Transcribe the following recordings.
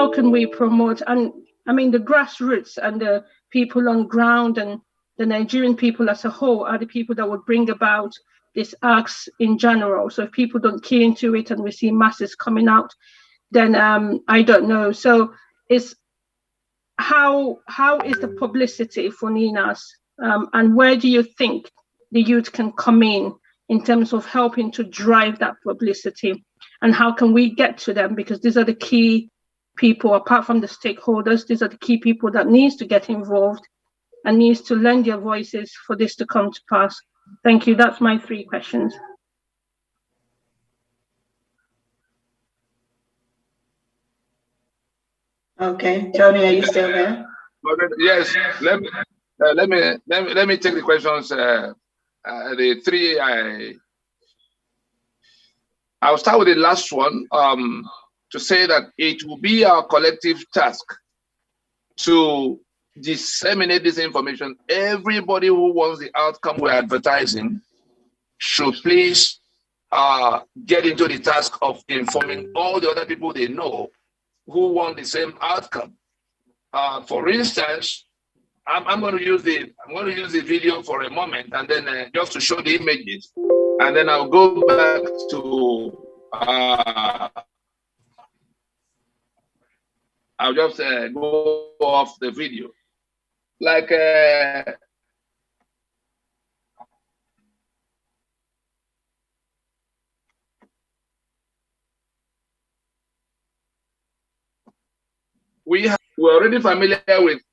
how can we promote, and I mean the grassroots and the people on ground and the Nigerian people as a whole are the people that would bring about this acts in general. So if people don't key into it and we see masses coming out, then I don't know. So it's how is the publicity for NINAS, and where do you think the youth can come in terms of helping to drive that publicity, and how can we get to them? Because these are the key people, apart from the stakeholders, these are the key people that needs to get involved and needs to lend their voices for this to come to pass. Thank you. That's my 3 questions. Okay, Tony, are you still there? Yes. Let me take the questions. The 3 I'll start with the last one. To say that it will be our collective task to disseminate this information. Everybody who wants the outcome we're advertising should please get into the task of informing all the other people they know who want the same outcome. For instance, I'm going to use the video for a moment, and then just to show the images, and then I'll go back to I'll just go off the video. Like we're already familiar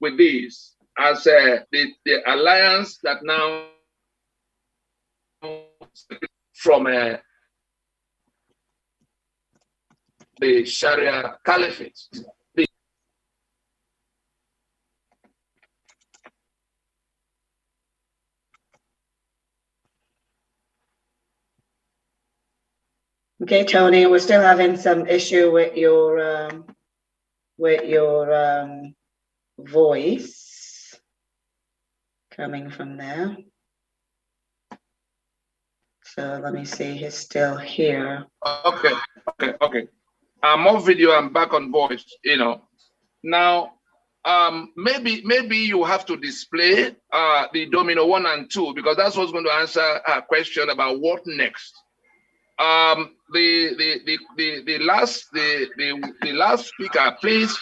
with this as the alliance that now from the Sharia Caliphate. Okay, Tony, we're still having some issue with your voice coming from there. So let me see, he's still here. Okay. I'm off video, I'm back on voice, Now, maybe you have to display the domino 1 and 2, because that's what's going to answer a question about what next. The last speaker, please.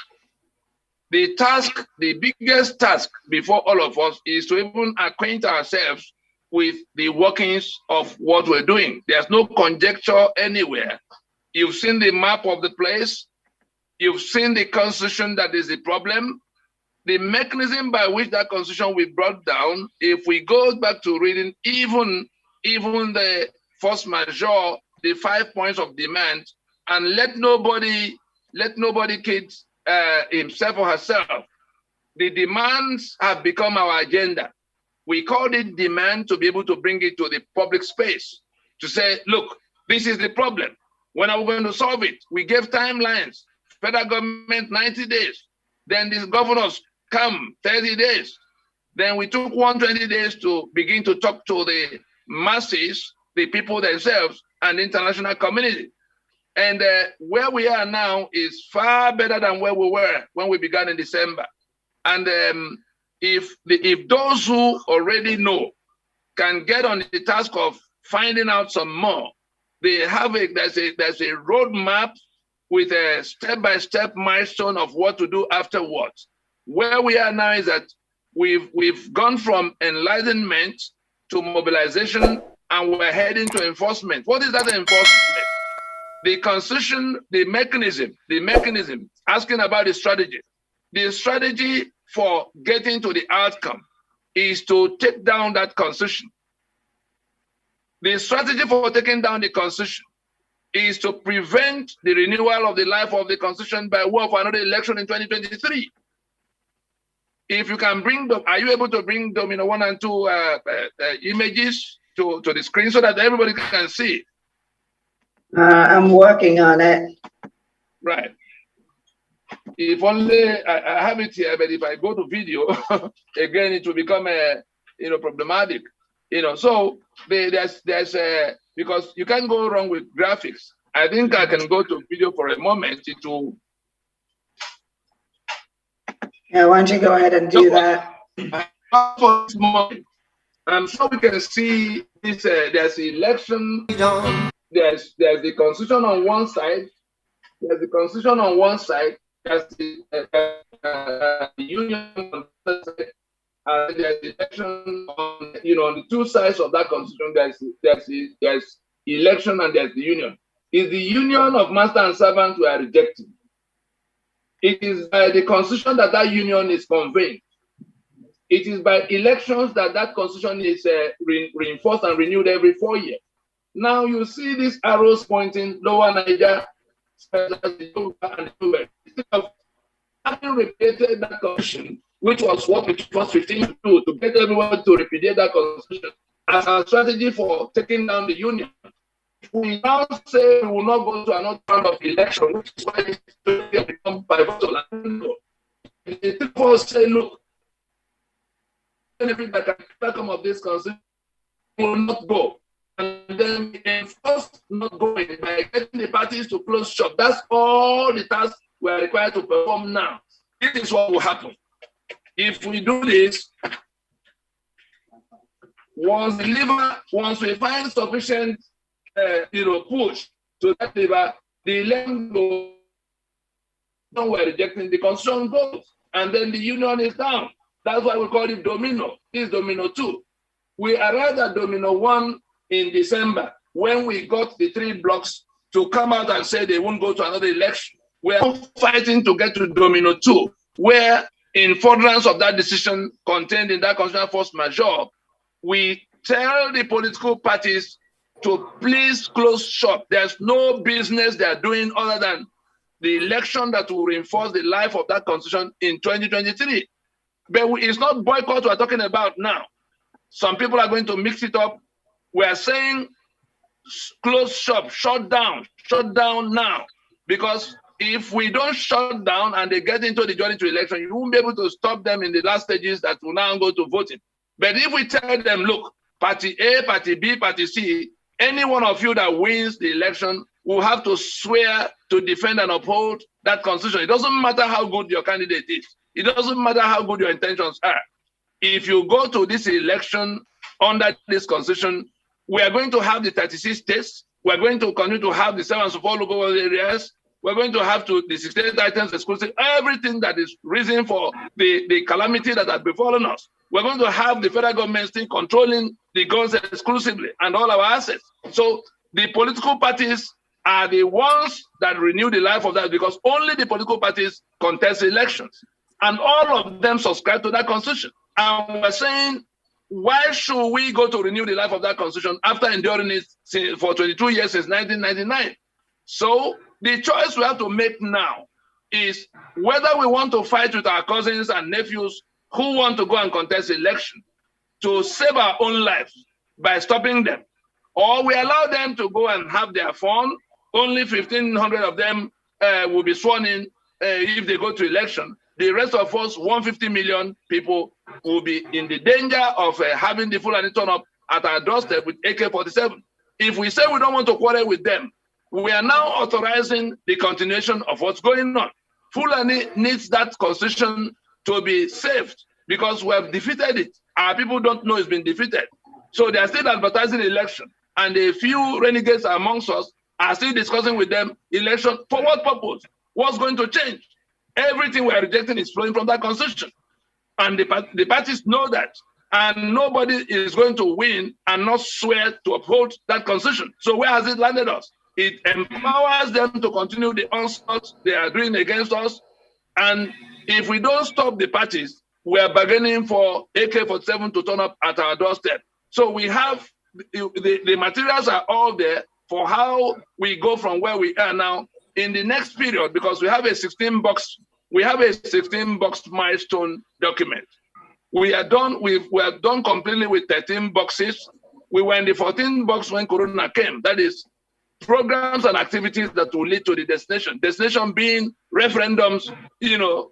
The biggest task before all of us is to even acquaint ourselves with the workings of what we're doing. There's no conjecture anywhere. You've seen the map of the place. You've seen the constitution that is the problem. The mechanism by which that constitution we brought down, if we go back to reading even the force majeure, the 5 points of demand, and let nobody kid himself or herself. The demands have become our agenda. We called it demand to be able to bring it to the public space, to say, look, this is the problem. When are we going to solve it? We gave timelines. Federal government 90 days. Then these governors come 30 days. Then we took 120 days to begin to talk to the masses, the people themselves, and the international community. And where we are now is far better than where we were when we began in December. And if those who already know can get on the task of finding out some more, there's a roadmap with a step-by-step milestone of what to do afterwards. Where we are now is that we've gone from enlightenment to mobilization, and we're heading to enforcement. What is that enforcement? The constitution, the mechanism, asking about the strategy. The strategy for getting to the outcome is to take down that constitution. The strategy for taking down the constitution is to prevent the renewal of the life of the constitution by way of another election in 2023. If you can are you able to bring domino 1 and 2 images to the screen so that everybody can see? I'm working on it. Right. If only I have it here, but if I go to video, again, it will become problematic. So there's because you can't go wrong with graphics. I think I can go to video for a moment. Yeah, why don't you go ahead and do that? For this moment, so we can see this. There's election. There's the constitution on one side. There's the constitution on one side. There's the union on the other side. And there's election on, on the two sides of that constitution. There's election and there's the union. It's the union of master and servant we are rejecting. It is by the constitution that union is conveyed. It is by elections that constitution is reinforced and renewed every 4 years. Now you see these arrows pointing lower Niger, and the instead of having repeated that constitution, which was what we was 15 to do, to get everyone to repudiate that constitution as a strategy for taking down the union. We now say we will not go to another round of election, which is why it has become pivotal. The people say, look, anything that can come of this constitution will not go. And then we enforce not going by getting the parties to close shop. That's all the tasks we are required to perform now. This is what will happen. If we do this, once we find sufficient push to that lever, the election we're rejecting, the constitution goes, and then the union is down. That's why we call it domino. This is domino 2. We arrived at domino 1 in December when we got the 3 blocks to come out and say they won't go to another election. We are fighting to get to domino 2, where in furtherance of that decision contained in that constitutional force majeure, we tell the political parties to please close shop. There's no business they are doing other than the election that will reinforce the life of that constitution in 2023. But it's not boycott we're talking about now. Some people are going to mix it up. We're saying close shop, shut down now. Because if we don't shut down and they get into the journey to election, you won't be able to stop them in the last stages that will now go to voting. But if we tell them, look, party A, party B, party C, any one of you that wins the election will have to swear to defend and uphold that constitution. It doesn't matter how good your candidate is. It doesn't matter how good your intentions are. If you go to this election under this constitution, we are going to have the 36 states. We're going to continue to have the 7 and so forth local areas. We're going to have the 68 items exclusive, everything that is reason for the calamity that has befallen us. We're going to have the federal government still controlling the guns exclusively and all our assets. So the political parties are the ones that renew the life of that, because only the political parties contest elections. And all of them subscribe to that constitution. And we're saying, why should we go to renew the life of that constitution after enduring it for 22 years since 1999? So the choice we have to make now is whether we want to fight with our cousins and nephews who want to go and contest election to save our own lives by stopping them, or we allow them to go and have their fun. Only 1,500 of them will be sworn in if they go to election. The rest of us, 150 million people, will be in the danger of having the Fulani turn up at our doorstep with AK-47. If we say we don't want to quarrel with them, we are now authorizing the continuation of what's going on. Fulani needs that constitution to be saved because we have defeated it. Our people don't know it's been defeated. So they are still advertising election. And a few renegades amongst us are still discussing with them election. For what purpose? What's going to change? Everything we are rejecting is flowing from that constitution. And the parties know that. And nobody is going to win and not swear to uphold that constitution. So where has it landed us? It empowers them to continue the onslaught they are doing against us. And if we don't stop the parties, we are bargaining for AK-47 to turn up at our doorstep. So we have, the materials are all there for how we go from where we are now in the next period, because we have a 16-box milestone document. We are done completely with 13 boxes. We were in the 14th box when Corona came. That is programs and activities that will lead to the destination. Destination being referendums,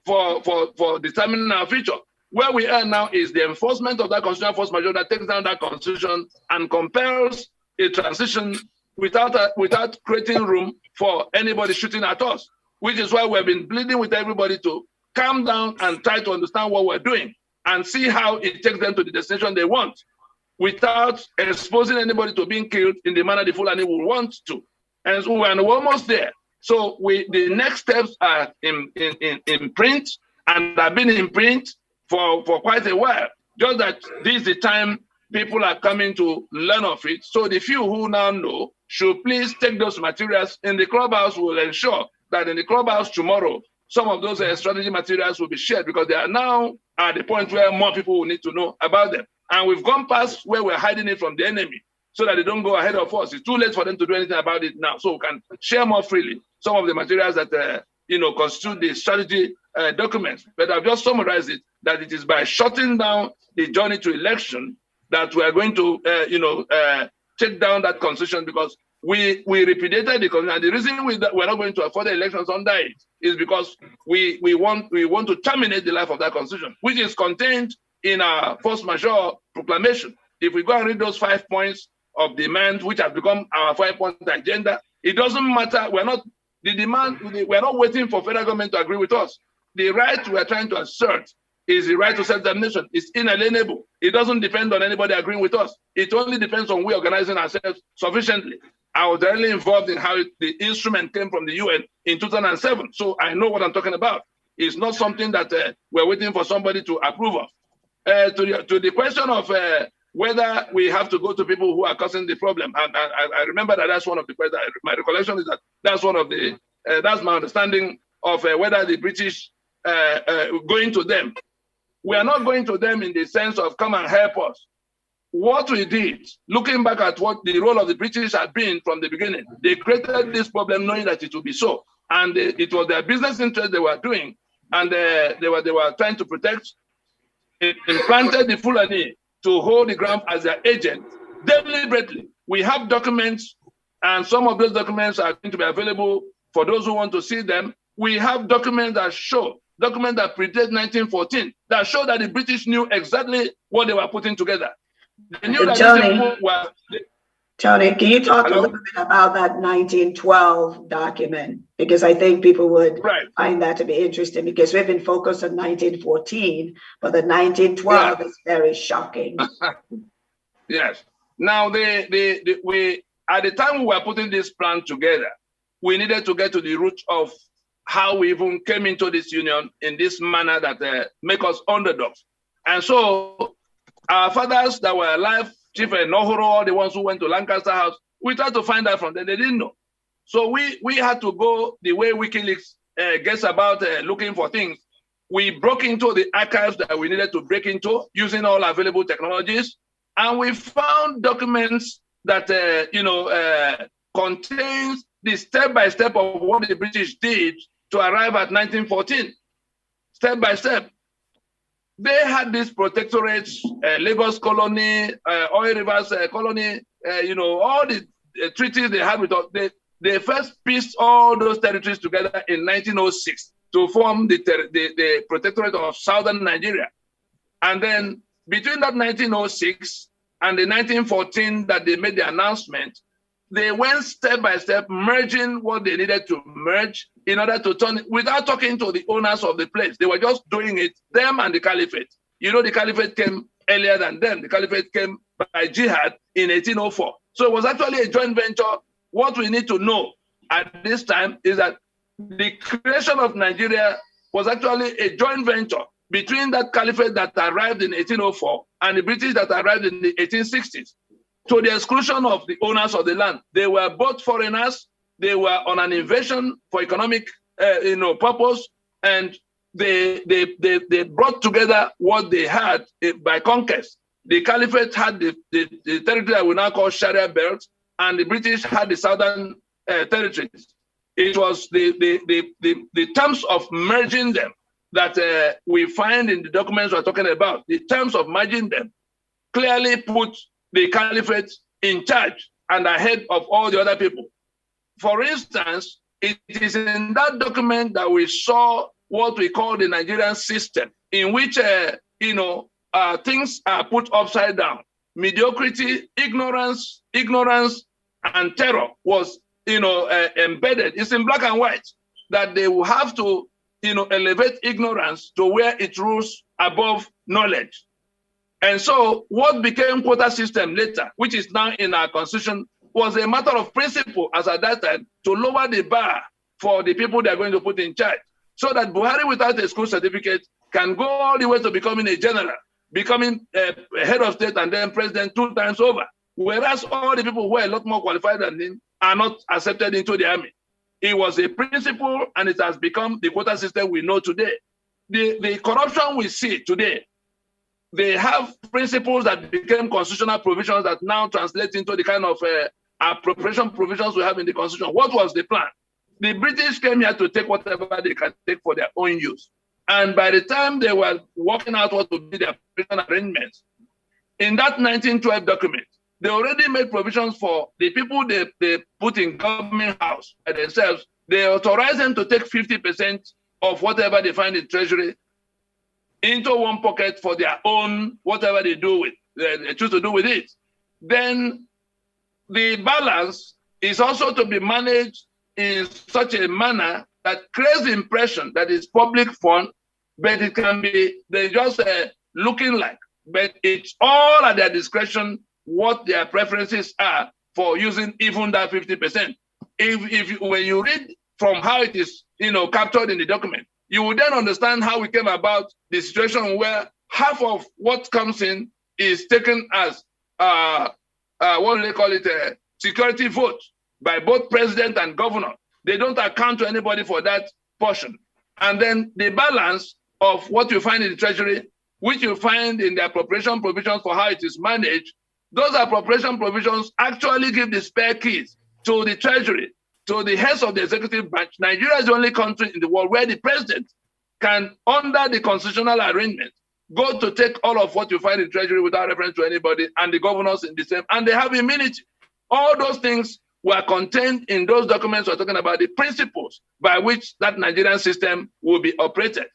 for determining our future. Where we are now is the enforcement of that constitutional force majeure that takes down that constitution and compels a transition without creating room for anybody shooting at us, which is why we've been pleading with everybody to calm down and try to understand what we're doing and see how it takes them to the destination they want without exposing anybody to being killed in the manner the Fulani will want to. And so we're almost there. So the next steps are in print and have been in print for quite a while. Just that this is the time people are coming to learn of it. So the few who now know should please take those materials in the clubhouse. Will ensure that in the clubhouse tomorrow, some of those strategy materials will be shared because they are now at the point where more people will need to know about them. And we've gone past where we're hiding it from the enemy so that they don't go ahead of us. It's too late for them to do anything about it now. So we can share more freely some of the materials that, constitute the strategy documents. But I've just summarized it, that it is by shutting down the journey to election that we are going to, take down that constitution, because we repudiated the constitution. And the reason we're not going to further elections under it is because we want to terminate the life of that constitution, which is contained in our force majeure proclamation. If we go and read those 5 points of demand, which has become our 5-point agenda, it doesn't matter. We're not waiting for federal government to agree with us. The right we are trying to assert is the right to self-determination. It's inalienable. It doesn't depend on anybody agreeing with us. It only depends on we organizing ourselves sufficiently. I was directly involved in how the instrument came from the UN in 2007. So I know what I'm talking about. It's not something that we're waiting for somebody to approve of. To the question of whether we have to go to people who are causing the problem, I remember that that's one of the questions. My recollection is that that's one of the, that's my understanding of whether the British going to them. We are not going to them in the sense of come and help us. What we did, looking back at what the role of the British had been from the beginning, they created this problem knowing that it would be so. And it was their business interest they were doing, and they were trying to protect. It implanted the Fulani to hold the ground as their agent deliberately. We have documents, and some of those documents are going to be available for those who want to see them. We have documents that predate 1914, that show that the British knew exactly what they were putting together. They knew that Tony, can you talk a little bit about that 1912 document? Because I think people would find that to be interesting, because we've been focused on 1914, but the 1912 is very shocking. Yes. Now, we at the time we were putting this plan together, we needed to get to the root of how we even came into this union in this manner that make us underdogs. And so our fathers that were alive, Chief Nohoro, all the ones who went to Lancaster House, we tried to find out from them. They didn't know. So we had to go the way WikiLeaks gets about looking for things. We broke into the archives that we needed to break into using all available technologies. And we found documents that, contains the step-by-step of what the British did to arrive at 1914, step by step. They had this protectorate, Lagos colony, Oil Rivers colony, all the treaties they had with us. They first pieced all those territories together in 1906 to form the protectorate of southern Nigeria. And then between that 1906 and the 1914 that they made the announcement, they went step by step, merging what they needed to merge in order to turn it without talking to the owners of the place. They were just doing it, them and the Caliphate. The Caliphate came earlier than them. The Caliphate came by jihad in 1804. So it was actually a joint venture. What we need to know at this time is that the creation of Nigeria was actually a joint venture between that Caliphate that arrived in 1804 and the British that arrived in the 1860s. To the exclusion of the owners of the land. They were both foreigners. They were on an invasion for economic, purpose, and they brought together what they had by conquest. The Caliphate had the territory that we now call Sharia Belt, and the British had the southern territories. It was the terms of merging them that we find in the documents we're talking about. The terms of merging them clearly put the Caliphate in charge and ahead of all the other people. For instance, it is in that document that we saw what we call the Nigerian system, in which things are put upside down. Mediocrity, ignorance, and terror was embedded. It's in black and white that they will have to elevate ignorance to where it rules above knowledge. And so what became quota system later, which is now in our constitution, was a matter of principle as at that time to lower the bar for the people they are going to put in charge, so that Buhari without a school certificate can go all the way to becoming a general, becoming a head of state and then president 2 times over. Whereas all the people who are a lot more qualified than him are not accepted into the army. It was a principle and it has become the quota system we know today. The corruption we see today, they have principles that became constitutional provisions that now translate into the kind of appropriation provisions we have in the constitution. What was the plan? The British came here to take whatever they can take for their own use. And by the time they were working out what would be their appropriation arrangements, in that 1912 document, they already made provisions for the people they put in government house by themselves. They authorized them to take 50% of whatever they find in treasury into one pocket for their own, whatever they do with, they choose to do with it. Then the balance is also to be managed in such a manner that creates the impression that it's public fund, but it can be, they're just looking like, but it's all at their discretion what their preferences are for using even that 50%. When you read from how it is, captured in the document, you will then understand how we came about the situation where half of what comes in is taken as what do they call it, a security vote by both president and governor. They don't account to anybody for that portion. And then the balance of what you find in the treasury, which you find in the appropriation provisions for how it is managed, those appropriation provisions actually give the spare keys to the treasury, to the heads of the executive branch. Nigeria is the only country in the world where the president can, under the constitutional arrangement, go to take all of what you find in treasury without reference to anybody, and the governors in the same, and they have immunity. All those things were contained in those documents. We're talking about the principles by which that Nigerian system will be operated.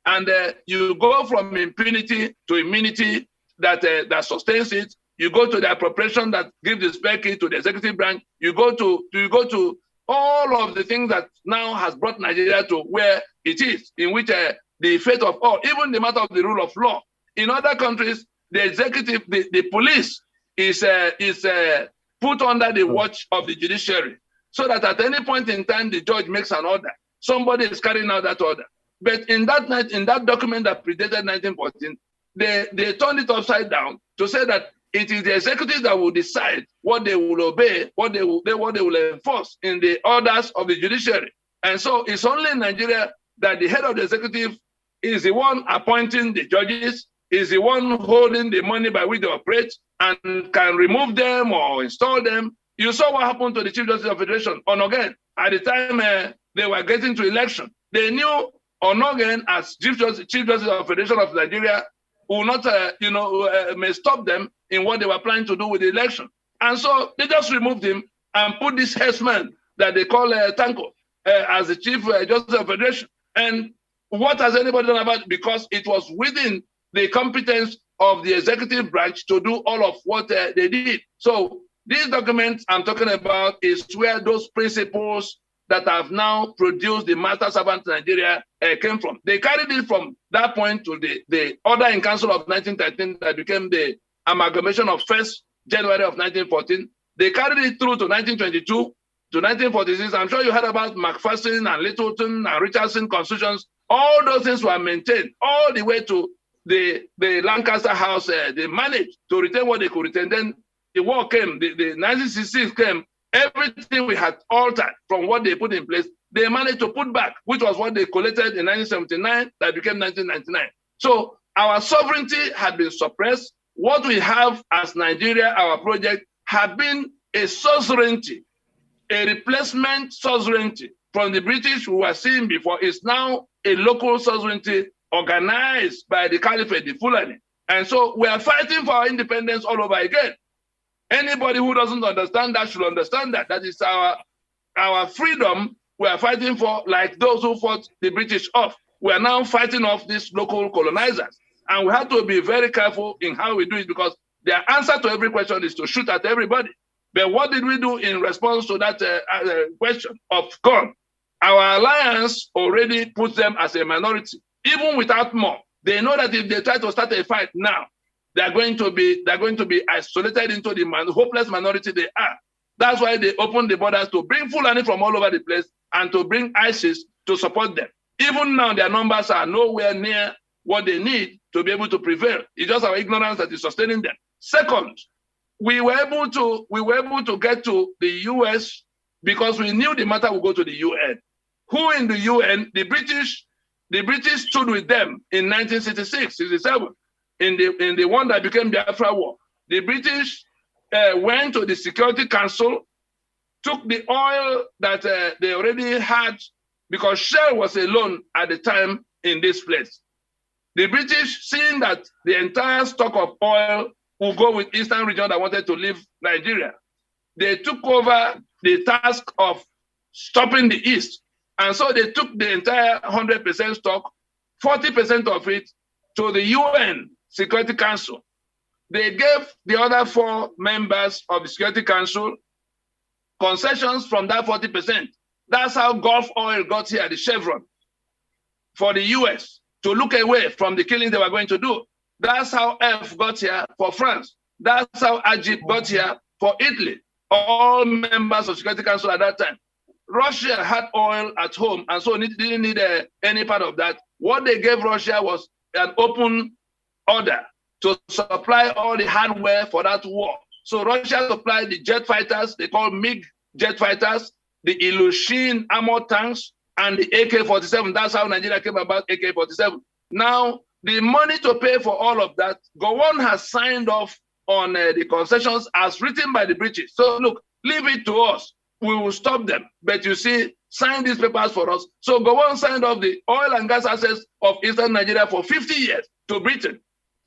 And you go from impunity to immunity that sustains it. You go to the appropriation that gives the spare key to the executive branch. You go to all of the things that now has brought Nigeria to where it is, in which the fate of all, even the matter of the rule of law. In other countries, the executive, the police is put under the watch of the judiciary, so that at any point in time the judge makes an order, somebody is carrying out that order. But in that document that predated 1914, they turned it upside down to say that it is the executive that will decide what they will obey, what they will enforce in the orders of the judiciary. And so it's only in Nigeria that the head of the executive is the one appointing the judges, is the one holding the money by which they operate, and can remove them or install them. You saw what happened to the Chief Justice of the Federation, Onogen. At the time they were getting to election, they knew Onogen as Chief Justice of the Federation of Nigeria will not, may stop them in what they were planning to do with the election. And so they just removed him and put this headsman that they call Tanko as the Chief Justice of the Federation. And what has anybody done about it? Because it was within the competence of the executive branch to do all of what they did. So these documents I'm talking about is where those principles that have now produced the master servant Nigeria came from. They carried it from that point to the order in council of 1913 that became the amalgamation of 1st January of 1914. They carried it through to 1922 to 1946. I'm sure you heard about Macpherson and Littleton and Richardson constitutions. All those things were maintained all the way to the Lancaster House. They managed to retain what they could retain. Then the war came, the 1966 came. Everything we had altered from what they put in place, they managed to put back, which was what they collected in 1979 that became 1999. So our sovereignty had been suppressed. What we have as Nigeria, our project, had been a suzerainty, a replacement suzerainty from the British we were seeing before. Is now a local suzerainty organized by the Caliphate, the Fulani. And so we are fighting for our independence all over again. Anybody who doesn't understand that should understand that. That is our freedom we are fighting for, like those who fought the British off. We are now fighting off these local colonizers. And we have to be very careful in how we do it, because their answer to every question is to shoot at everybody. But what did we do in response to that question of gun? Our alliance already puts them as a minority, even without more. They know that if they try to start a fight now, they're going to be isolated into the hopeless minority they are. That's why they open the borders to bring Fulani from all over the place and to bring ISIS to support them. Even now, their numbers are nowhere near what they need to be able to prevail. It's just our ignorance that is sustaining them. Second, we were able to get to the US because we knew the matter would go to the UN. Who in the UN? The British stood with them in 1966, 67, in the one that became the Biafra War. The British went to the Security Council, took the oil that they already had, because Shell was alone at the time in this place. The British, seeing that the entire stock of oil will go with Eastern region that wanted to leave Nigeria, they took over the task of stopping the East. And so they took the entire 100% stock, 40% of it, to the UN Security Council. They gave the other 4 members of the Security Council concessions from that 40%. That's how Gulf Oil got here, the Chevron, for the US to look away from the killing they were going to do. That's how F got here for France. That's how Ajib got here for Italy. All members of the Security Council at that time. Russia had oil at home, and so didn't need any part of that. What they gave Russia was an open order to supply all the hardware for that war. So Russia supplied the jet fighters, they call MiG jet fighters, the Ilyushin armored tanks, and the AK-47. That's how Nigeria came about AK-47. Now, the money to pay for all of that, Gowon has signed off on the concessions as written by the British. So look, leave it to us. We will stop them. But you see, sign these papers for us. So Gowon signed off the oil and gas assets of Eastern Nigeria for 50 years to Britain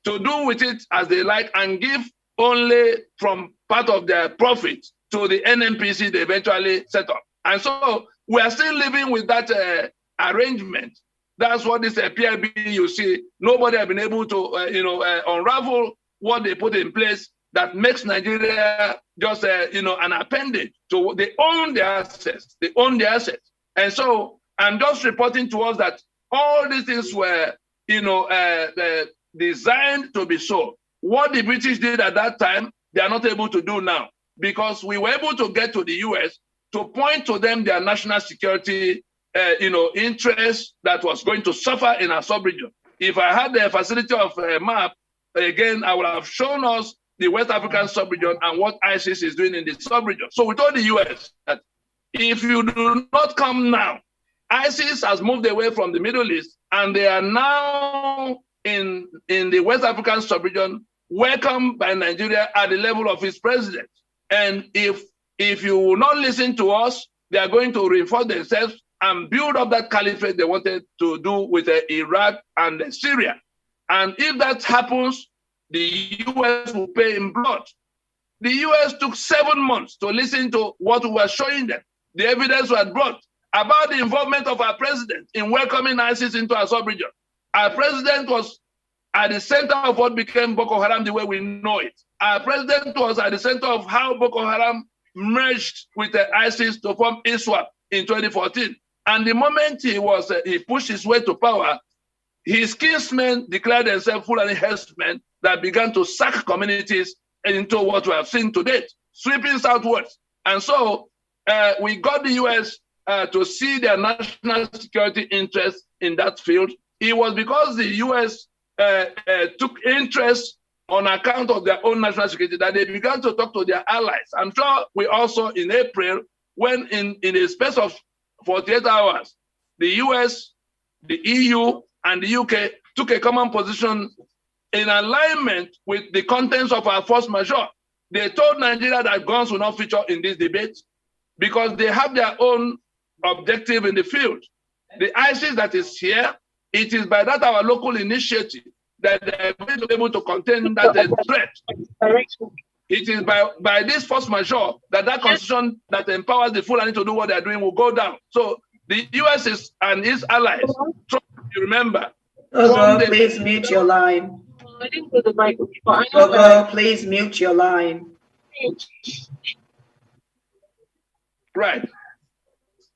to do with it as they like and give only from part of their profit to the NNPC they eventually set up. And so we are still living with that arrangement. That's what this PIB, you see, nobody has been able to, unravel what they put in place that makes Nigeria just, an appendage to, they own their assets. They own their assets. And so I'm just reporting to us that all these things were, designed to be so. What the British did at that time, they are not able to do now because we were able to get to the US to point to them their national security, interest that was going to suffer in our sub-region. If I had the facility of a map, again, I would have shown us the West African sub-region and what ISIS is doing in the sub-region. So we told the US that if you do not come now, ISIS has moved away from the Middle East and they are now in the West African sub-region, welcomed by Nigeria at the level of its president. And if you will not listen to us, they are going to reinforce themselves and build up that caliphate they wanted to do with Iraq and Syria. And if that happens, the US will pay in blood. The US took 7 months to listen to what we were showing them. The evidence was brought about the involvement of our president in welcoming ISIS into our sub-region. Our president was at the center of what became Boko Haram the way we know it. Our president was at the center of how Boko Haram merged with the ISIS to form ISWAP in 2014. And the moment he pushed his way to power, his kinsmen declared themselves Fulani herdsmen that began to sack communities into what we have seen to date, sweeping southwards. And so we got the US to see their national security interests in that field. It was because the US took interest on account of their own national security that they began to talk to their allies. I'm sure we also in April, when in a space of 48 hours, the US, the EU, and the UK took a common position in alignment with the contents of our force majeure. They told Nigeria that guns will not feature in this debate because they have their own objective in the field. The ISIS that is here, it is by that our local initiative that they're going to be able to contain that threat. It is by this force majeure that constitution that empowers the Fulani to do what they're doing will go down. So the US and its allies, you remember. Please mute your line. I didn't put the microphone. Please mute your line. Right.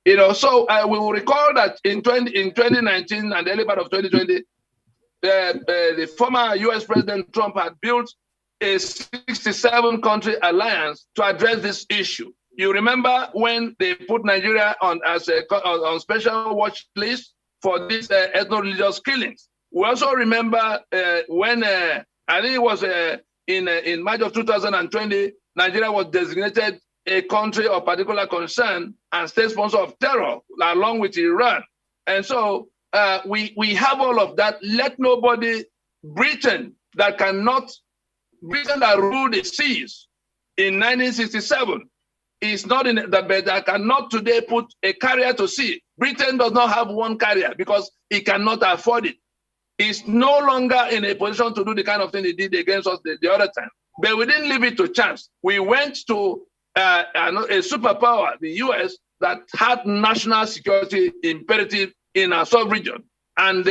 So we will recall that in 2019 and the early part of 2020, the former U.S. President Trump had built a 67-country alliance to address this issue. You remember when they put Nigeria on special watch list for these ethno-religious killings. We also remember when I think it was in March of 2020, Nigeria was designated a country of particular concern and state sponsor of terror, along with Iran. And so we have all of that. Let nobody, Britain that ruled the seas in 1967 is not in the bed that cannot today put a carrier to sea. Britain does not have one carrier because it cannot afford it. It's no longer in a position to do the kind of thing they did against us the other time. But we didn't leave it to chance. We went to a superpower, the US, that had national security imperative in our sub-region. And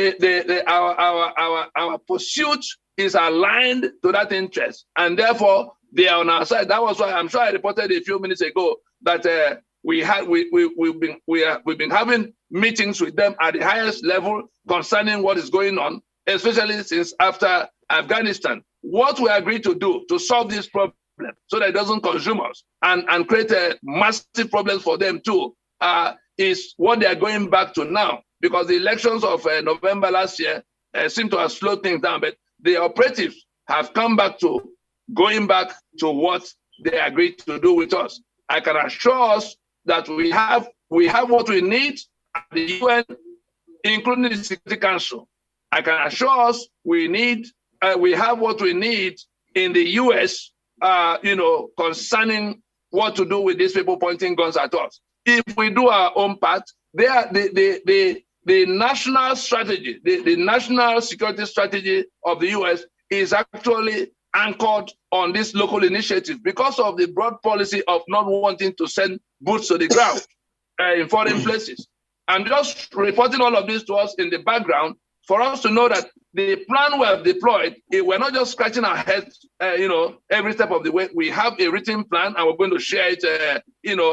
our pursuit is aligned to that interest. And therefore, they are on our side. That was why I'm sure I reported a few minutes ago that we've been having meetings with them at the highest level concerning what is going on, especially since after Afghanistan. What we agreed to do to solve this problem so that it doesn't consume us and create massive problems for them too is what they are going back to now, because the elections of November last year seem to have slowed things down, but the operatives have come back to going back to what they agreed to do with us. I can assure us that we have what we need at the UN, including the Security Council. I can assure us we have what we need in the US, concerning what to do with these people pointing guns at us. If we do our own part, the national strategy, the national security strategy of the US is actually anchored on this local initiative because of the broad policy of not wanting to send boots to the ground in foreign places. I'm just reporting all of this to us in the background for us to know that the plan we have deployed, we're not just scratching our heads, every step of the way. We have a written plan and we're going to share it, we're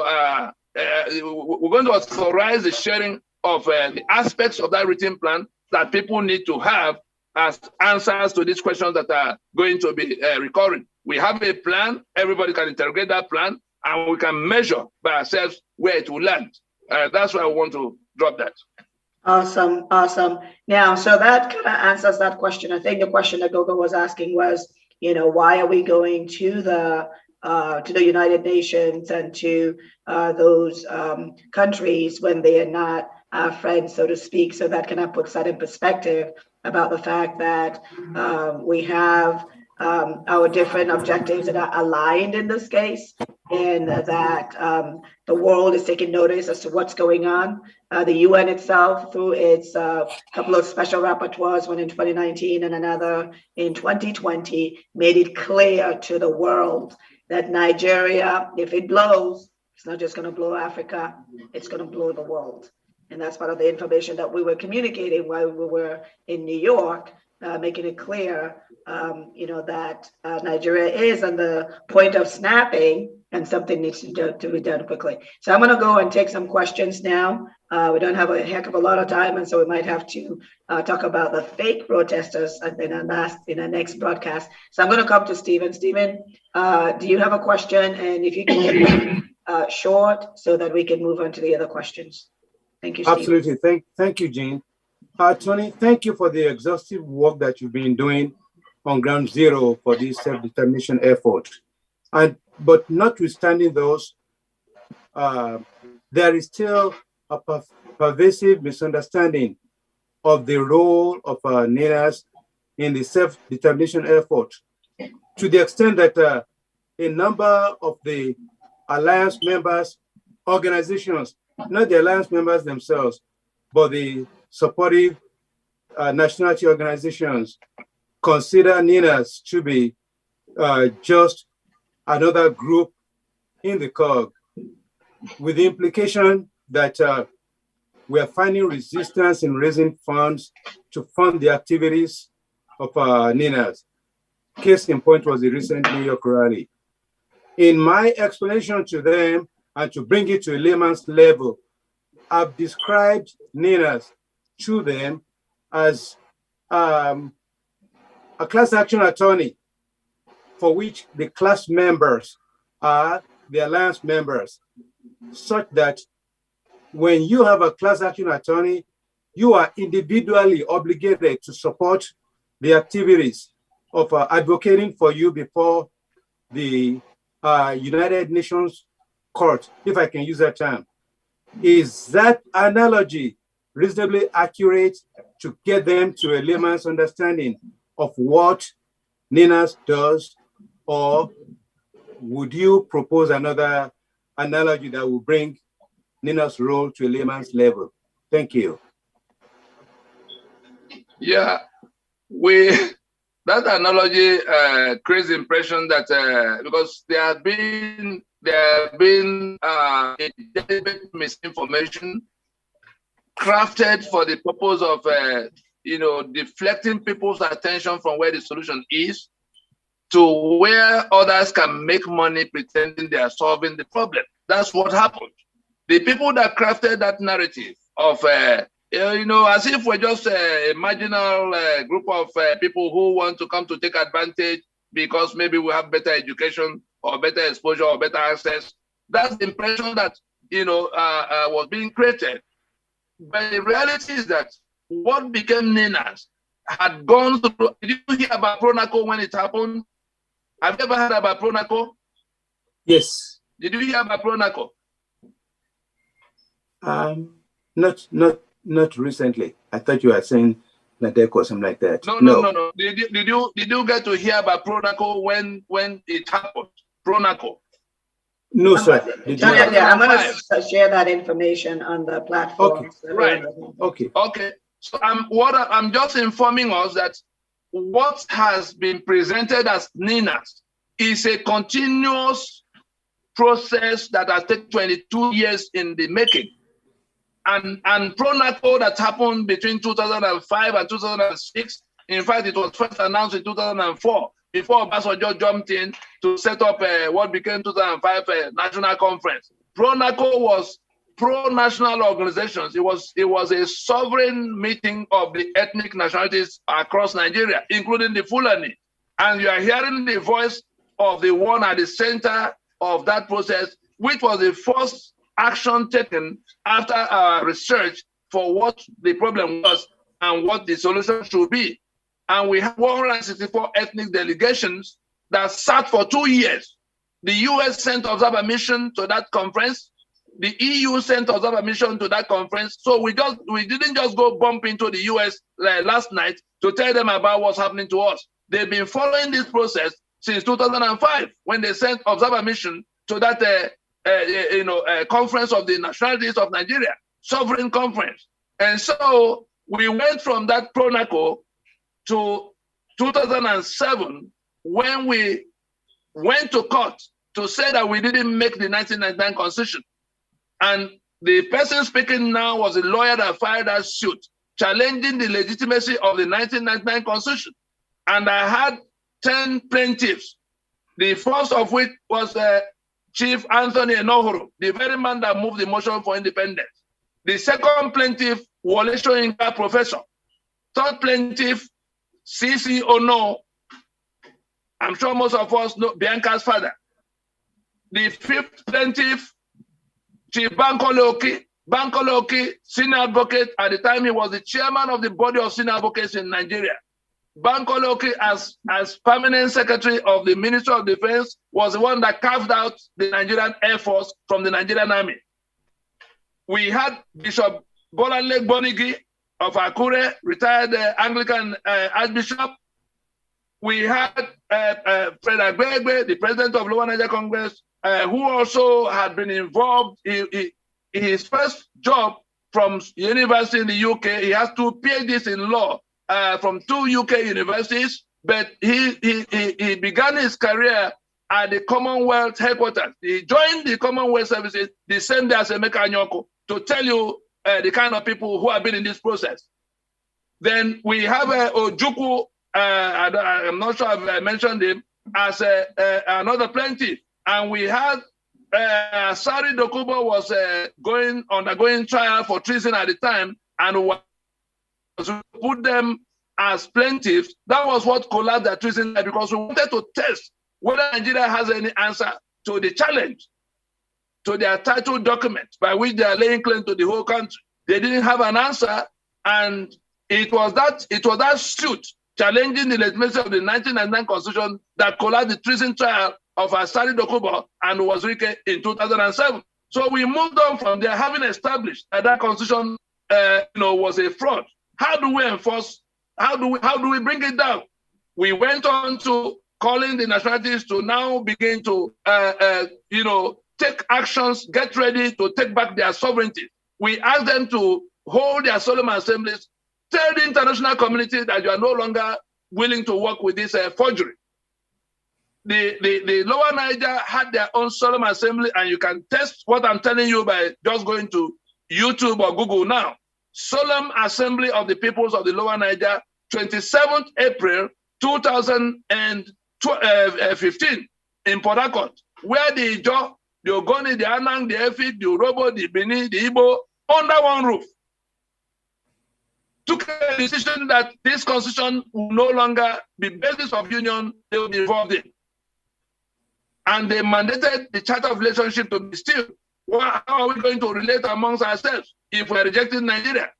going to authorize the sharing of the aspects of that written plan that people need to have as answers to these questions that are going to be recurring. We have a plan, everybody can interrogate that plan, and we can measure by ourselves where it will land. That's why I want to drop that. Awesome. Now, so that kind of answers that question. I think the question that Gogo was asking was, why are we going to the United Nations and to those countries when they are not our friends, so to speak? So that kind of puts that in perspective about the fact that we have our different objectives that are aligned in this case, and that the world is taking notice as to what's going on. The UN itself, through its couple of special rapporteurs, one in 2019 and another in 2020, made it clear to the world that Nigeria, if it blows, it's not just going to blow Africa, it's going to blow the world. And that's part of the information that we were communicating while we were in New York, making it clear, that Nigeria is on the point of snapping and something needs to be done quickly. So I'm going to go and take some questions now. We don't have a heck of a lot of time, and so we might have to talk about the fake protesters in our next broadcast. So I'm going to come to Stephen. Stephen, do you have a question? And if you can keep it short so that we can move on to the other questions. Thank you, Steve. Absolutely. Thank you, Jean. Tony, thank you for the exhaustive work that you've been doing on ground zero for this self-determination effort. But notwithstanding those, there is still a pervasive misunderstanding of the role of NINAS in the self-determination effort, to the extent that a number of the alliance members, organizations, not the alliance members themselves, but the supportive nationality organizations, consider NINAS to be just another group in the COG, with the implication that we are finding resistance in raising funds to fund the activities of NINAS. Case in point was the recent New York rally. In my explanation to them, and to bring it to a layman's level, I've described NINAS to them as a class action attorney for which the class members are the alliance members, such that when you have a class action attorney, you are individually obligated to support the activities of advocating for you before the United Nations Court, if I can use that term. Is that analogy reasonably accurate to get them to a layman's understanding of what NINAS does, or would you propose another analogy that will bring NINA's role to a layman's level? Thank you. Yeah, that analogy creates the impression that because there have been deliberate misinformation crafted for the purpose of deflecting people's attention from where the solution is to where others can make money pretending they are solving the problem. That's what happened. The people that crafted that narrative of as if we're just a marginal group of people who want to come to take advantage because maybe we have better education or better exposure or better access. That's the impression that was being created. But the reality is that what became NINAS had gone through. Did you hear about Pronaco when it happened? Have you ever heard about Pronaco? Yes. Did you hear about Pronaco? Not recently. I thought you were saying Nadek or something like that. No. Did you get to hear about Pronaco when it happened? Pronaco. No, sir. I'm going to share that information on the platform. Okay. Right. Okay. So I'm just informing us that what has been presented as NINAS is a continuous process that has taken 22 years in the making. And Pronaco that happened between 2005 and 2006, in fact, it was first announced in 2004, before Obasanjo jumped in to set up what became 2005 national conference. Pronaco was pro-national organizations. It was a sovereign meeting of the ethnic nationalities across Nigeria, including the Fulani. And you are hearing the voice of the one at the center of that process, which was the first action taken after our research for what the problem was and what the solution should be. And we have 164 ethnic delegations that sat for 2 years. The US sent observer mission to that conference. The EU sent observer mission to that conference. So we didn't just go bump into the US last night to tell them about what's happening to us. They've been following this process since 2005 when they sent observer mission to that conference of the nationalities of Nigeria, sovereign conference. And so we went from that Pronaco to 2007 when we went to court to say that we didn't make the 1999 constitution. And the person speaking now was a lawyer that filed that suit challenging the legitimacy of the 1999 constitution. And I had 10 plaintiffs, the first of which was Chief Anthony Enohoro, the very man that moved the motion for independence. The second plaintiff, Wole Soyinka Professor. Third plaintiff, C.C. Ono. I'm sure most of us know Bianca's father. The fifth plaintiff, Chief Bankole Oki. Bankole Oki, senior advocate. At the time, he was the chairman of the body of senior advocates in Nigeria. Bankole Oki, as permanent secretary of the Ministry of Defense, was the one that carved out the Nigerian Air Force from the Nigerian Army. We had Bishop Bolanle Bonigi of Akure, retired Anglican Archbishop. We had Fred Agbegbe, the president of Lower Niger Congress, who also had been involved in his first job from university in the UK. He has 2 PhDs in law from 2 UK universities, but he began his career at the Commonwealth headquarters. He joined the Commonwealth services the same day as Emeka Anyoko to tell you the kind of people who have been in this process. Then we have Ojukwu, I'm not sure I've mentioned him, as another plaintiff. And we had Sari Dokubo was undergoing trial for treason at the time and was put them as plaintiffs. That was what collapsed the treason, because we wanted to test whether Nigeria has any answer to the challenge to their title document by which they are laying claim to the whole country. They didn't have an answer, and it was that suit challenging the legitimacy of the 1999 Constitution that collapsed the treason trial of Asari Dokubo and Wazirike in 2007. So we moved on from there, having established that Constitution, was a fraud. How do we enforce? How do we bring it down? We went on to calling the nationalities to now begin to, take actions, get ready to take back their sovereignty. We asked them to hold their solemn assemblies, tell the international community that you are no longer willing to work with this forgery. The Lower Niger had their own solemn assembly, and you can test what I'm telling you by just going to YouTube or Google now. Solemn Assembly of the Peoples of the Lower Niger, 27th April 2015 in Port Harcourt, where the Ijaw, the Ogoni, the Anang, the Efik, the Urobo, the Bini, the Igbo, under one roof, took a decision that this constitution will no longer be basis of union they will be involved in. And they mandated the Charter of Relationship to be still. Well, how are we going to relate amongst ourselves if we are rejecting Nigeria?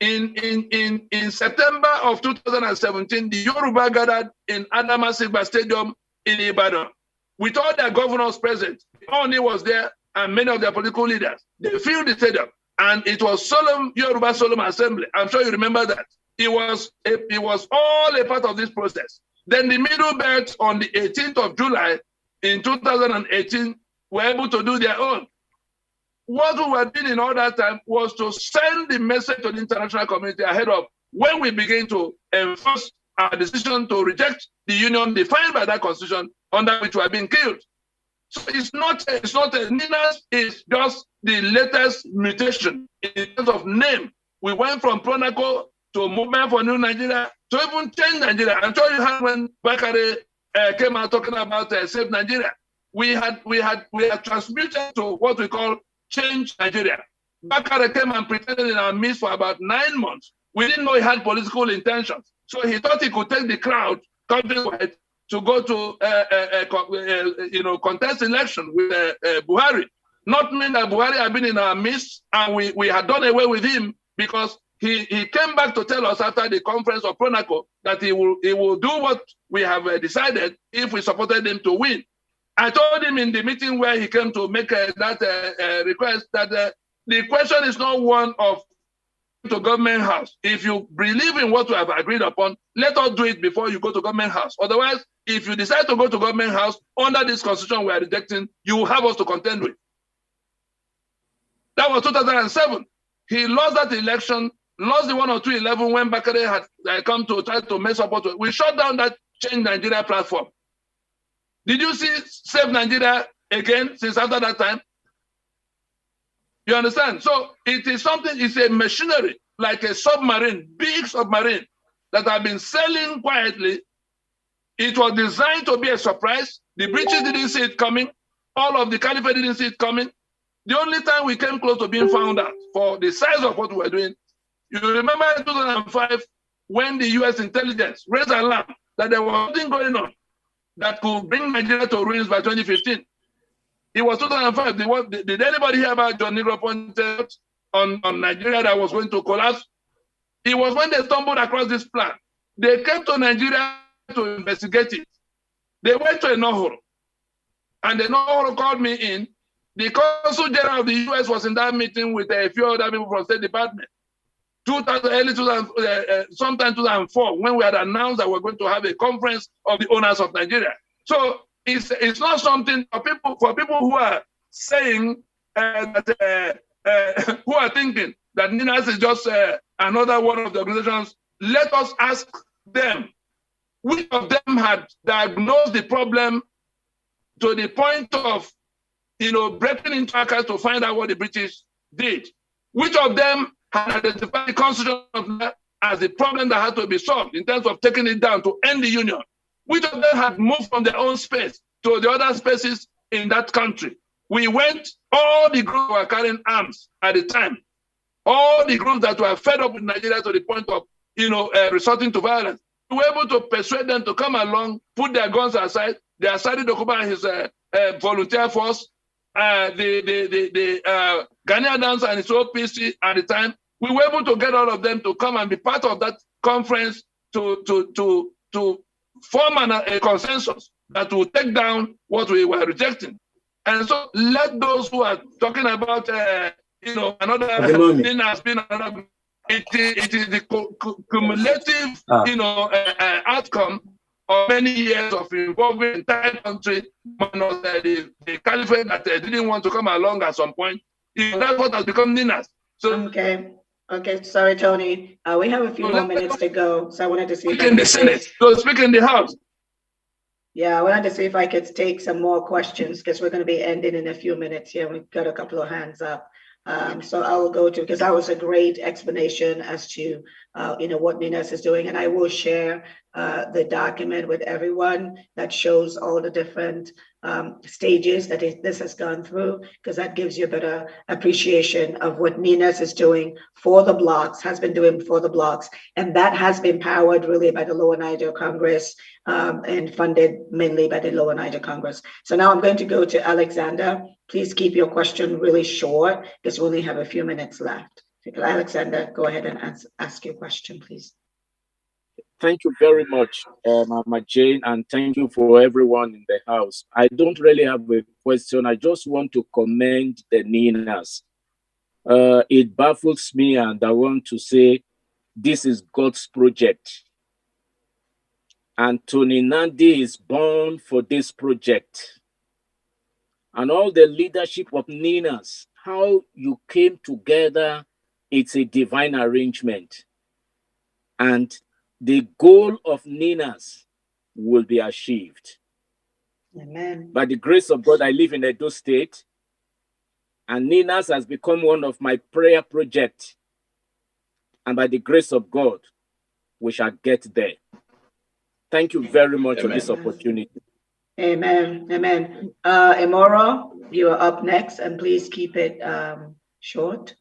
In September of 2017, the Yoruba gathered in Adamasigba Stadium in Ibadan with all their governors present. Oni was there and many of their political leaders. They filled the stadium, and it was solemn Yoruba Solemn Assembly. I'm sure you remember that. It was all a part of this process. Then the Middle Belt on the 18th of July in 2018 were able to do their own. What we were doing in all that time was to send the message to the international community ahead of when we begin to enforce our decision to reject the union defined by that constitution under which we are being killed. So it's not a NINAS is just the latest mutation in terms of name. We went from Pronaco to Movement for New Nigeria to even change Nigeria. I'm sure you heard when Bakare came out talking about Save Nigeria. We had transmuted to what we call Change Nigeria. Bakare came and pretended in our midst for about 9 months. We didn't know he had political intentions. So he thought he could take the crowd countrywide to go to contest election with Buhari. Not mean that Buhari had been in our midst and we had done away with him, because he came back to tell us after the conference of Pronaco that he will do what we have decided if we supported him to win. I told him in the meeting where he came to make that request that the question is not one of to government house. If you believe in what we have agreed upon, let us do it before you go to government house. Otherwise, if you decide to go to government house under this constitution we are rejecting, you will have us to contend with. That was 2007. He lost that election, lost the 1 or 2 11 when Bakare had come to try to mess up. We shut down that Change Nigeria platform. Did you see Save Nigeria again since after that time? You understand? So it is something, it's a machinery, like a submarine, big submarine, that have been sailing quietly. It was designed to be a surprise. The British didn't see it coming. All of the Caliphate didn't see it coming. The only time we came close to being found out for the size of what we were doing, you remember in 2005, when the US intelligence raised alarm that there was something going on that could bring Nigeria to ruins by 2015. It was 2005. Did anybody hear about John Negro Ponte on Nigeria that was going to collapse? It was when they stumbled across this plan. They came to Nigeria to investigate it. They went to Enohoro, and the Enohoro called me in. The Consul General of the US was in that meeting with a few other people from State Department. Sometime 2004, when we had announced that we're going to have a conference of the owners of Nigeria. So it's not something for people who are saying who are thinking that NINAS is just another one of the organizations. Let us ask them which of them had diagnosed the problem to the point of breaking into accounts to find out what the British did. Which of them had identified the constitution as the problem that had to be solved in terms of taking it down to end the union? Which of them had moved from their own space to the other spaces in that country We went, all the groups were carrying arms at the time. All the groups that were fed up with Nigeria to the point of, resorting to violence. We were able to persuade them to come along, put their guns aside. They are starting to occupy his volunteer force, the Ghanaians and his OPC at the time. We were able to get all of them to come and be part of that conference to form a consensus that will take down what we were rejecting. And so let those who are talking about, another NINAS being another, it is the cumulative, outcome of many years of involving the entire country, minus the caliphate that didn't want to come along at some point. That's what has become NINAS. So Okay. Sorry, Tony. We have a few more minutes to go, so I wanted to see if I in the Senate. So speak in the House. Yeah, I wanted to see if I could take some more questions because we're going to be ending in a few minutes here. We've got a couple of hands up. So I will go to, because that was a great explanation as to, what NINAS is doing. And I will share the document with everyone that shows all the different stages that this has gone through, because that gives you a better appreciation of what NINAS is doing for the Blocs, has been doing for the Blocs. And that has been powered really by the Lower Niger Congress and funded mainly by the Lower Niger Congress. So now I'm going to go to Alexander. Please keep your question really short because we only have a few minutes left. Alexander, go ahead and ask your question, please. Thank you very much, Mama Jane, and thank you for everyone in the house. I don't really have a question. I just want to commend the NINAS. It baffles me, and I want to say this is God's project. And Tony Nandi is born for this project. And all the leadership of NINAS, how you came together, it's a divine arrangement. And the goal of NINAS will be achieved. Amen. By the grace of God, I live in Edo State, and NINAS has become one of my prayer projects. And by the grace of God, we shall get there. Thank you very much for this opportunity. Amen. Amen. Emora, you are up next, and please keep it short.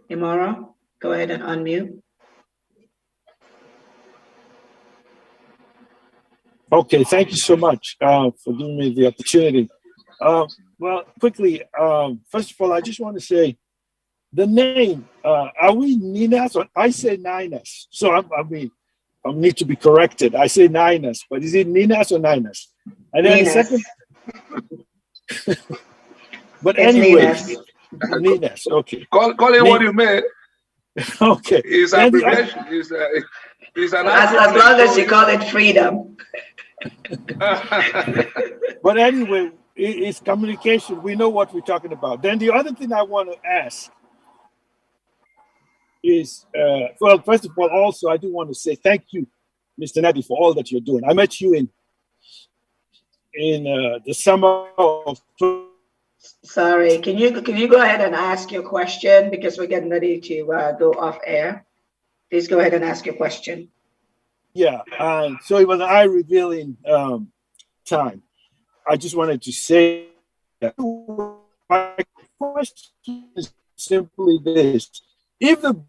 Emora, go ahead and unmute. Okay, thank you so much for giving me the opportunity. Well, quickly, first of all, I just want to say the name, are we NINAS or I say NINAS? So I need to be corrected. I say NINAS, but is it NINAS or NINAS? And then NINAS. Second, but anyway, NINAS, okay. Call it what you may. Okay. It's abbreviation. It's an as long as you call it freedom. But anyway, it's communication. We know what we're talking about. Then the other thing I want to ask is, well, first of all, also, I do want to say thank you, Mr. Nadi, for all that you're doing. I met you in the summer of... Sorry, can you go ahead and ask your question because we're getting ready to go off air. Please go ahead and ask your question. Yeah, so it was an eye-revealing time. I just wanted to say that my question is simply this. If the...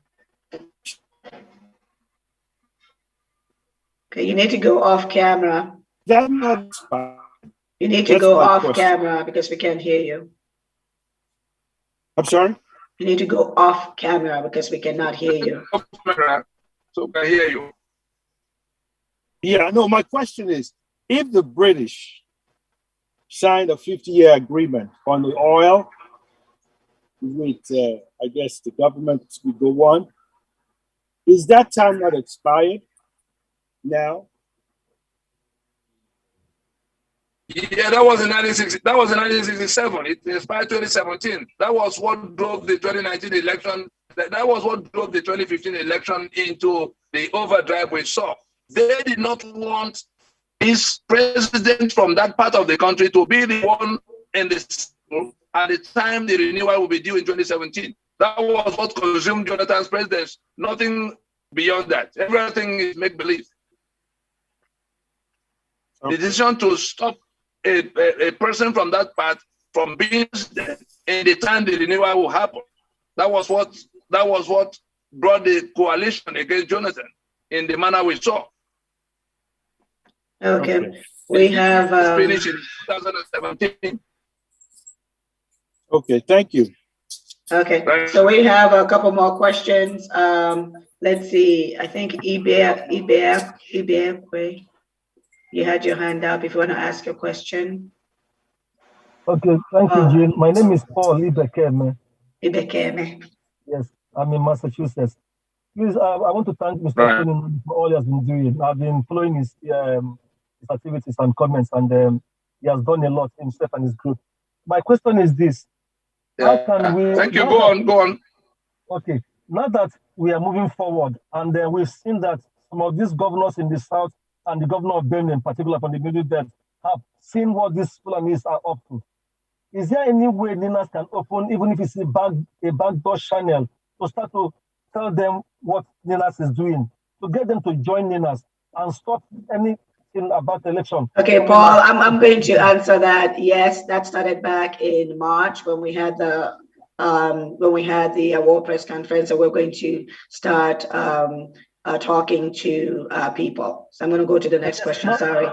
Okay, you need to go off camera. That's not... You need to go off camera because we can't hear you. I'm sorry? You need to go off camera because we cannot hear you. Off camera, so we can hear you. Yeah, no, my question is, if the British signed a 50-year agreement on the oil with, I guess, the government would go on, is that time not expired now? Yeah, that was in 1960. That was in 1967. It expired 2017. That was what drove the 2019 election. That was what drove the 2015 election into the overdrive we saw. They did not want this president from that part of the country to be the one in the at the time the renewal will be due in 2017. That was what consumed Jonathan's presidency. Nothing beyond that. Everything is make-believe. The decision to stop a person from that part from being in the time the renewal will happen. That was what brought the coalition against Jonathan in the manner we saw. Okay. We have finished in 2017. Okay, thank you. Okay, so we have a couple more questions. Let's see. I think Ibe, you had your hand up if you want to ask your question. Okay, thank you, Jane. My name is Paul Ibekeme. Ibekeme. Yes, I'm in Massachusetts. Please, I want to thank Mr. Tony for all he has been doing. I've been following his activities and comments, and he has done a lot himself and his group. My question is this. How can we... Thank you. Go on. Okay. Now that we are moving forward, and we've seen that some of these governors in the South and the governor of Benue in particular from the Middle Belt have seen what these Fulanis are up to. Is there any way NINAS can open, even if it's a backdoor channel, to start to tell them what NINAS is doing, to get them to join NINAS and stop anything about the election? Okay, Paul, I'm going to answer that. Yes, that started back in March when we had the award press conference, and we're going to start talking to people. So I'm going to go to the next question. Sorry,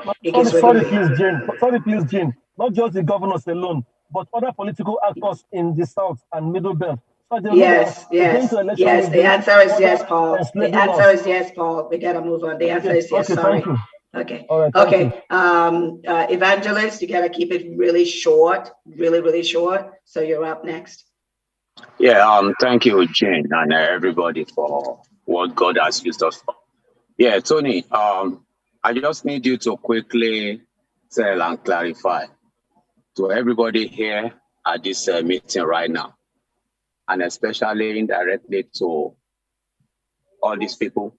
please, Jane. Not just the governors alone, but other political actors in the South and Middle Belt. So yes. The answer is yes, Paul. The answer is yes, Paul. We gotta move on. The answer is yes. Sorry. Okay. All right, okay. Evangelist, you gotta keep it really short, really short. So you're up next. Yeah. Thank you, Jane, and everybody for what God has used us for. Yeah, Tony. I just need you to quickly tell and clarify to everybody here at this meeting right now, and especially indirectly to all these people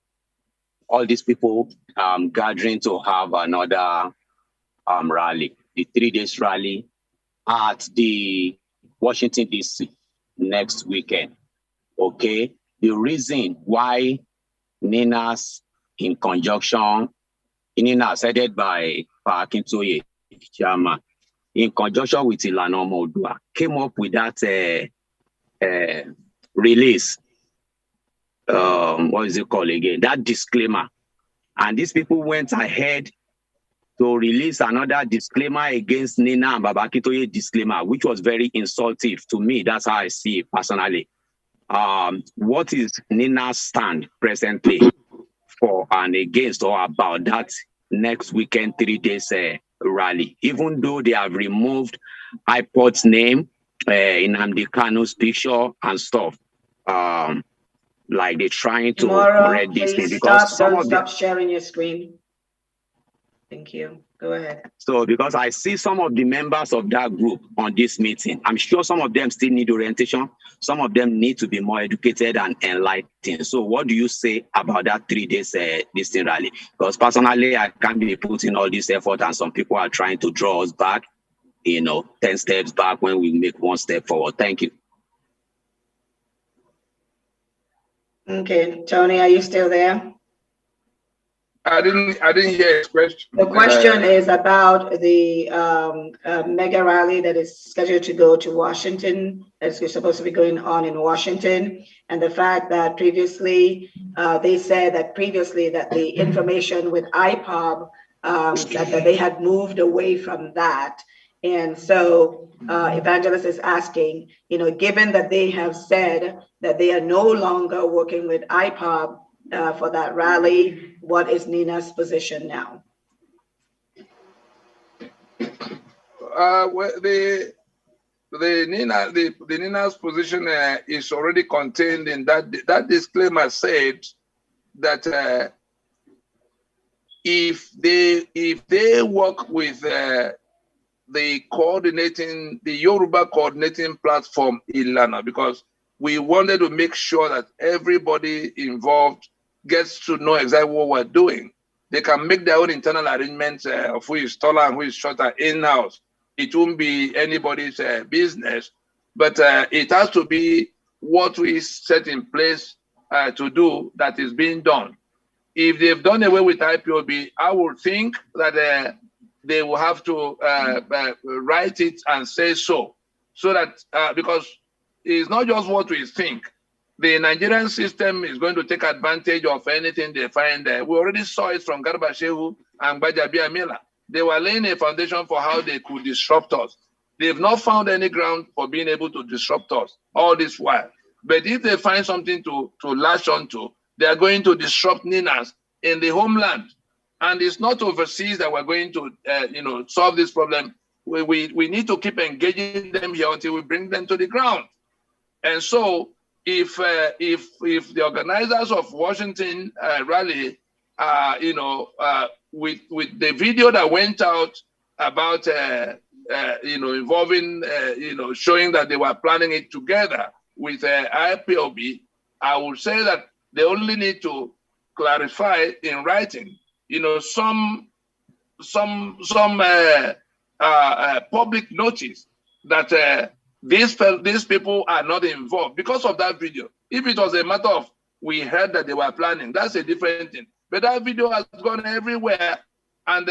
gathering to have another rally, the 3 days rally at the Washington, D.C. next weekend. Okay, the reason why NINAS in conjunction, NINAS headed by Akintoye, chairman, in conjunction with Ilana Omo-Oduwa, came up with that release. What is it called again? That disclaimer. And these people went ahead to release another disclaimer against Nina and Baba Akintoye disclaimer, which was very insultive to me. That's how I see it personally. What is Nina's stand presently for and against or about that next weekend 3 days rally? Even though they have removed iPod's name in Nnamdi Kanu's picture and stuff, like they're trying to read this thing because stop sharing your screen. Thank you. Go ahead. So because I see some of the members of that group on this meeting, I'm sure some of them still need orientation. Some of them need to be more educated and enlightened. So what do you say about that 3 days this thing rally? Because personally, I can't be putting all this effort and some people are trying to draw us back, 10 steps back when we make one step forward. Thank you. Okay, Tony, are you still there? I didn't hear his question. The question is about the mega rally that is scheduled to go to Washington. That's supposed to be going on in Washington, and the fact that previously they said that the information with IPOB that they had moved away from that. And so Evangelist is asking, given that they have said that they are no longer working with IPOB for that rally, what is NINA's position now? Well, the NINA's position is already contained in that disclaimer said that if they work with the Yoruba coordinating platform Ilana, because we wanted to make sure that everybody involved gets to know exactly what we're doing. They can make their own internal arrangements of who is taller and who is shorter in-house. It won't be anybody's business, but it has to be what we set in place to do that is being done. If they've done away with IPOB, I would think that they will have to write it and say so that because it's not just what we think. The Nigerian system is going to take advantage of anything they find there. We already saw it from Garba Shehu and Gbajabiamila. They were laying a foundation for how they could disrupt us. They've not found any ground for being able to disrupt us all this while. But if they find something to latch onto, they are going to disrupt NINAS in the homeland. And it's not overseas that we're going to solve this problem. We need to keep engaging them here until we bring them to the ground. And so if the organizers of Washington rally, with the video that went out about involving showing that they were planning it together with IPOB, I would say that they only need to clarify in writing, some public notice that these people are not involved because of that video. If it was a matter of we heard that they were planning, that's a different thing. But that video has gone everywhere, and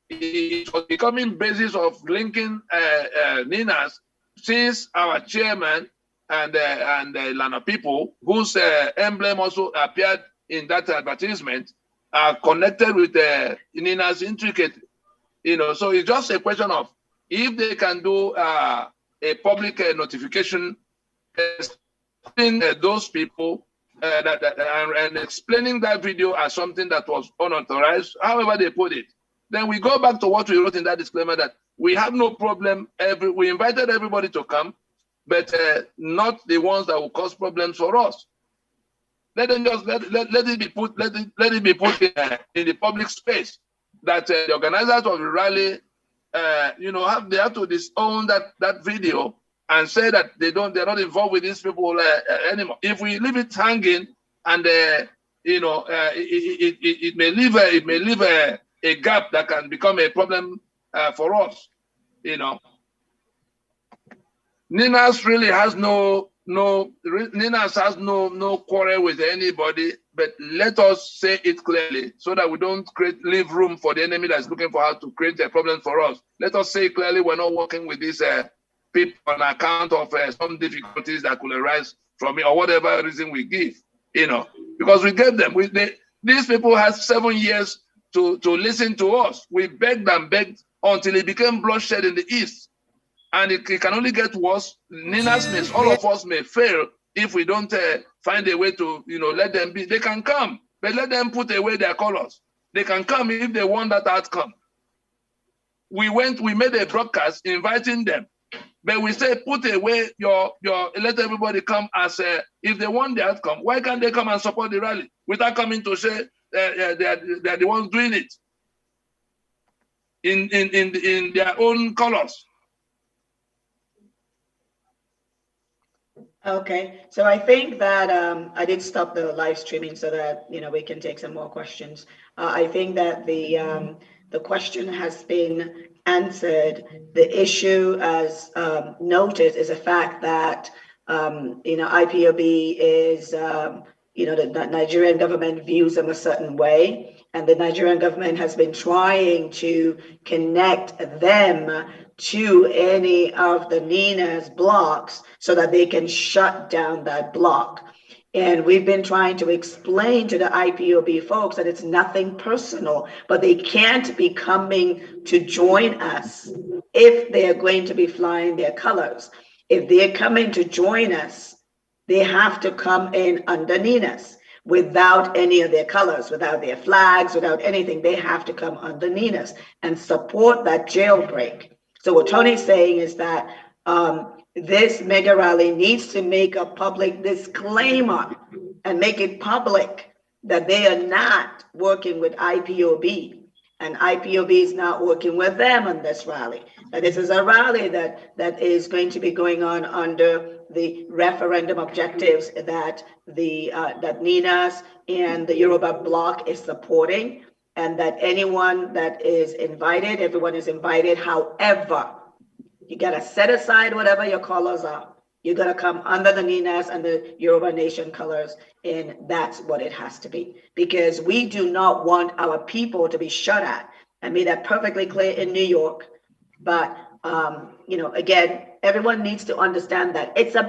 it was becoming basis of linking NINAS, since our chairman and Lana people, whose emblem also appeared in that advertisement, are connected with NINAS intricately. So it's just a question of if they can do a public notification explaining those people and explaining that video as something that was unauthorized, however they put it. Then we go back to what we wrote in that disclaimer, that we have no problem. We invited everybody to come, but not the ones that will cause problems for us. Let them just let it be put in the public space that the organizers of the rally they have to disown that video and say that they're not involved with these people anymore. If we leave it hanging, and it may leave a gap that can become a problem for us. NINAS really has no quarrel with anybody, but let us say it clearly so that we don't leave room for the enemy that's looking for how to create a problem for us. Let us say clearly we're not working with these people on account of some difficulties that could arise from it or whatever reason we give, because we gave them. These people had 7 years to listen to us. We begged and begged until it became bloodshed in the East. And it can only get worse. NINAS all of us may fail if we don't find a way to, let them be. They can come, but let them put away their colors. They can come if they want that outcome. We made a broadcast inviting them, but we say put away let everybody come as if they want the outcome. Why can't they come and support the rally without coming to say they're the ones doing it in their own colors? Okay, so I think that I did stop the live streaming so that we can take some more questions. I think that the question has been answered. The issue, as noted, is the fact that IPOB is the Nigerian government views them a certain way, and the Nigerian government has been trying to connect them to any of the NINAS blocks so that they can shut down that block. And we've been trying to explain to the IPOB folks that it's nothing personal, but they can't be coming to join us if they're going to be flying their colors. If they're coming to join us, they have to come in under NINAS without any of their colors, without their flags, without anything. They have to come under NINAS and support that jailbreak. So what Tony's saying is that this mega rally needs to make a public disclaimer and make it public that they are not working with IPOB, and IPOB is not working with them on this rally. That this is a rally that is going to be going on under the referendum objectives that that NINAS and the Yoruba Bloc is supporting, and that anyone that is invited, everyone is invited. However, you got to set aside whatever your colors are. You got to come under the NINAS and the Yoruba Nation colors, and that's what it has to be. Because we do not want our people to be shot at. I made that perfectly clear in New York. But, you know, again, everyone needs to understand that it's about